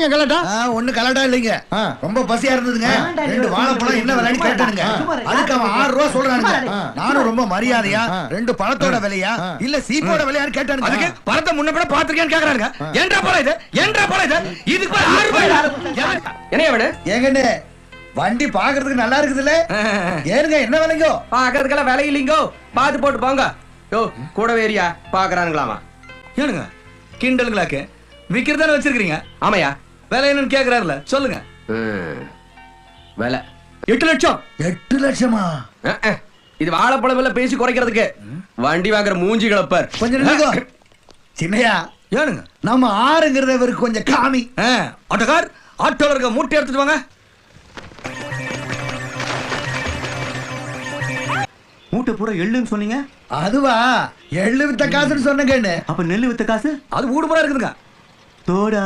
என்னங்க கலட்டா? ஒண்ணு கலட்டா இல்லைங்க. ரொம்ப பசியா இருந்ததுங்க. 2 வாழைப்பழம் என்ன விலைன்னு கேட்டானுங்க. அதுக்கு அவன் 6 ரூபா சொல்றானுங்க. நானும் ரொம்ப மரியாதையா 2 பழத்தோட விலையா இல்ல சீப்போட விலையான்னு கேட்டானுங்க. அதுக்கு பழத்தை முன்ன பின்ன பாத்துருக்கேன்னு கேக்குறானுங்க. ஏன்றா பழம் இது? ஏன்றா பழம் இது? இதுக்கு 6 ரூபாய். என்னைய விடு. ஏங்கண்ணே வண்டி பாக்குறதுக்கு நல்லா இருக்குதுல்ல? ஏனுங்க என்ன விலைங்கோ? பாக்குறதுக்கெல்லாம் விலை இல்லைங்கோ. பாத்து போட்டு போங்க. யோ கூட வேறியா பாக்குறானுங்களாமா? ஏனுங்க கிண்டலுங்களாக்கு விக்கிறதானே வச்சிருக்கீங்க? ஆமையா விலை என்னன்னு கேக்குறாருல சொல்லுங்க. விலை 8 லட்சம். 8 லட்சமா? இது வாழைப்பழம் விலை பேசி குறைக்கிறதுக்கு வண்டி வாங்குற மூஞ்சி கிளப்பர். கொஞ்சம் நில்லுங்க சின்னையா. ஏனுங்க நம்ம ஆறுங்கிறத இவருக்கு கொஞ்சம் காமி. ஆட்டோக்கார் ஆட்டோல இருக்க மூட்டை எடுத்துட்டு வாங்க. மூட்டை பூரா எள்ளுன்னு சொன்னீங்க. அதுவா எள்ளு வித்த காசுன்னு சொன்னேன்னு. அப்ப நெல்லு வித்த காசு? அது ஊடுபுறா இருக்குதுங்க. தோடா